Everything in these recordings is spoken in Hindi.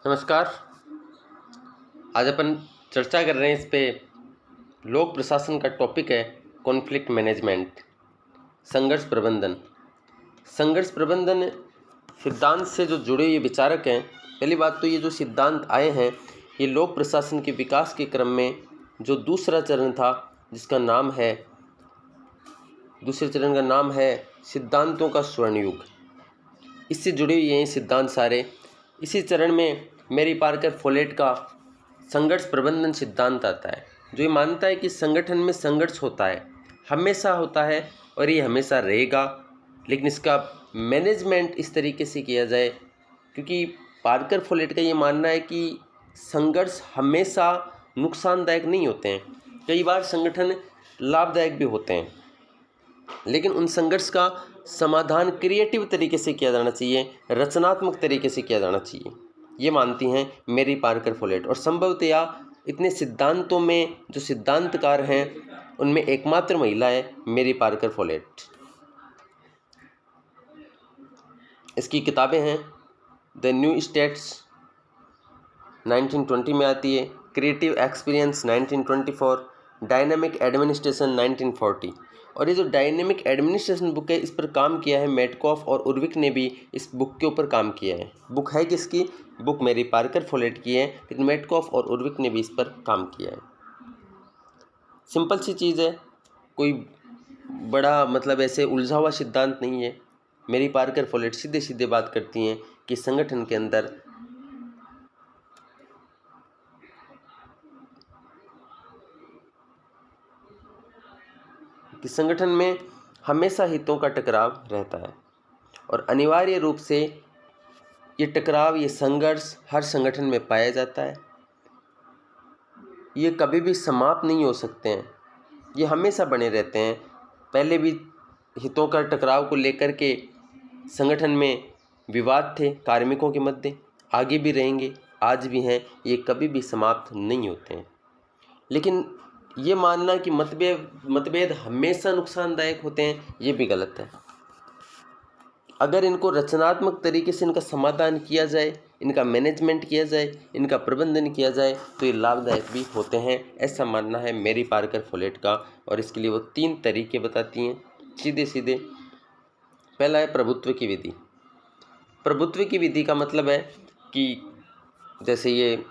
नमस्कार। आज अपन चर्चा कर रहे हैं इस पे लोक प्रशासन का टॉपिक है कॉन्फ्लिक्ट मैनेजमेंट, संघर्ष प्रबंधन। संघर्ष प्रबंधन सिद्धांत से जो जुड़े हुए विचारक हैं, पहली बात तो ये जो सिद्धांत आए हैं ये लोक प्रशासन के विकास के क्रम में जो दूसरा चरण था, जिसका नाम है दूसरे चरण का नाम है सिद्धांतों का स्वर्ण युग। इससे जुड़े हुए हैं सिद्धांत सारे। इसी चरण में मैरी पार्कर फोलेट का संघर्ष प्रबंधन सिद्धांत आता है, जो ये मानता है कि संगठन में संघर्ष होता है, हमेशा होता है और ये हमेशा रहेगा, लेकिन इसका मैनेजमेंट इस तरीके से किया जाए, क्योंकि पार्कर फोलेट का ये मानना है कि संघर्ष हमेशा नुकसानदायक नहीं होते हैं। कई बार संगठन लाभदायक भी होते हैं, लेकिन उन संघर्ष का समाधान क्रिएटिव तरीके से किया जाना चाहिए, रचनात्मक तरीके से किया जाना चाहिए, ये मानती हैं मैरी पार्कर फोलेट। और संभवतया इतने सिद्धांतों में जो सिद्धांतकार हैं उनमें एकमात्र महिला है मैरी पार्कर फोलेट। इसकी किताबें हैं द न्यू स्टेट्स 1920 में आती है, क्रिएटिव एक्सपीरियंस 1924, डायनामिक एडमिनिस्ट्रेशन 1940। और ये जो डायनेमिक एडमिनिस्ट्रेशन बुक है, इस पर काम किया है मेटकॉफ और उर्विक ने भी इस बुक के ऊपर काम किया है। बुक है किसकी? बुक मैरी पार्कर फोलेट की है, लेकिन मेटकॉफ और उर्विक ने भी इस पर काम किया है। सिंपल सी चीज़ है, कोई बड़ा ऐसे उलझा हुआ सिद्धांत नहीं है। मैरी पार्कर फोलेट सीधे सीधे बात करती हैं कि संगठन के अंदर में हमेशा हितों का टकराव रहता है और अनिवार्य रूप से ये टकराव, ये संघर्ष हर संगठन में पाया जाता है। ये कभी भी समाप्त नहीं हो सकते हैं, ये हमेशा बने रहते हैं। पहले भी हितों का टकराव को लेकर के संगठन में विवाद थे कार्मिकों के मध्य, आगे भी रहेंगे, आज भी हैं, ये कभी भी समाप्त नहीं होते हैं। लेकिन ये मानना कि मतभेद हमेशा नुकसानदायक होते हैं, ये भी गलत है। अगर इनको रचनात्मक तरीके से इनका समाधान किया जाए, इनका मैनेजमेंट किया जाए, इनका प्रबंधन किया जाए, तो ये लाभदायक भी होते हैं, ऐसा मानना है मैरी पार्कर फोलेट का। और इसके लिए वो 3 तरीके बताती हैं सीधे सीधे। पहला है प्रभुत्व की विधि। प्रभुत्व की विधि का मतलब है कि जैसे ये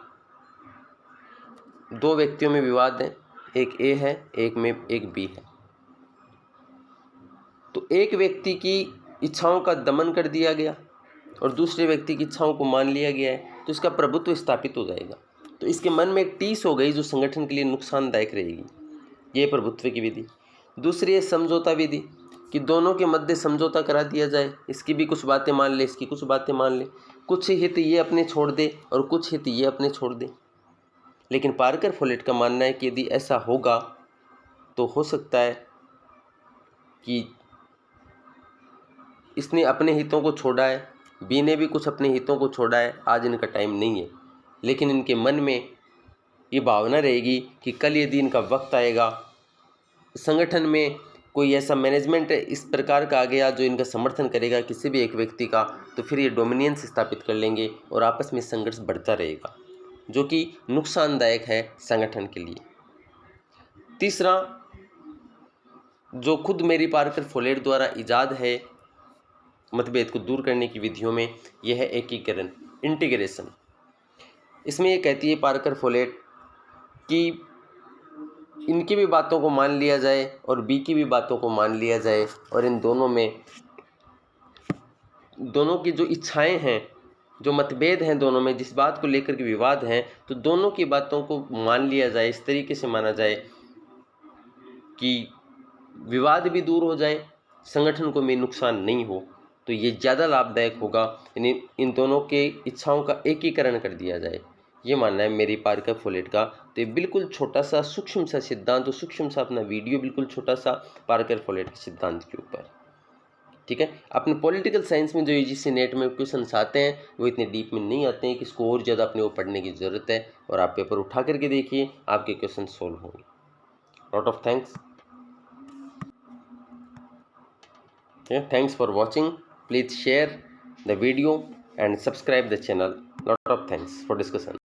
2 व्यक्तियों में विवाद है, एक ए है, एक बी है, तो एक व्यक्ति की इच्छाओं का दमन कर दिया गया और दूसरे व्यक्ति की इच्छाओं को मान लिया गया है, तो इसका प्रभुत्व स्थापित हो जाएगा। तो इसके मन में एक टीस हो गई जो संगठन के लिए नुकसानदायक रहेगी, ये प्रभुत्व की विधि। दूसरी है समझौता विधि, कि दोनों के मध्य समझौता करा दिया जाए, इसकी भी कुछ बातें मान ले, इसकी कुछ बातें मान ले, कुछ हित ये अपने छोड़ दे और कुछ हित ये अपने छोड़ दे। लेकिन पार्कर फोलेट का मानना है कि यदि ऐसा होगा तो हो सकता है कि इसने अपने हितों को छोड़ा है, बी ने भी कुछ अपने हितों को छोड़ा है, आज इनका टाइम नहीं है, लेकिन इनके मन में ये भावना रहेगी कि कल यदि इनका वक्त आएगा, संगठन में कोई ऐसा मैनेजमेंट इस प्रकार का आ गया जो इनका समर्थन करेगा किसी भी एक व्यक्ति का, तो फिर ये डोमिनियंस स्थापित कर लेंगे और आपस में संघर्ष बढ़ता रहेगा, जो कि नुकसानदायक है संगठन के लिए। तीसरा, जो खुद मैरी पार्कर फोलेट द्वारा इजाद है मतभेद को दूर करने की विधियों में, यह है एकीकरण, इंटीग्रेशन। इसमें ये कहती है पार्कर फोलेट कि इनकी भी बातों को मान लिया जाए और बी की भी बातों को मान लिया जाए, और इन दोनों की जो इच्छाएं हैं, जो मतभेद हैं दोनों में, जिस बात को लेकर के विवाद हैं, तो दोनों की बातों को मान लिया जाए, इस तरीके से माना जाए कि विवाद भी दूर हो जाए, संगठन को भी नुकसान नहीं हो, तो ये ज़्यादा लाभदायक होगा। इन दोनों के इच्छाओं का एकीकरण कर दिया जाए, ये मानना है मैरी पार्कर फोलेट का। तो ये बिल्कुल छोटा सा सूक्ष्म सा सिद्धांत, तो सूक्ष्म सा अपना वीडियो बिल्कुल छोटा सा पार्कर फोलेट के सिद्धांत के ऊपर, ठीक है। अपने पॉलिटिकल साइंस में जो यूजीसी नेट में क्वेश्चन आते हैं वो इतने डीप में नहीं आते हैं कि इसको और ज़्यादा अपने को पढ़ने की ज़रूरत है, और आप पेपर उठा करके देखिए, आपके क्वेश्चन सोल्व होंगे। Lot of thanks. Thanks for watching. Please share the video and subscribe the channel. Lot of thanks for discussion.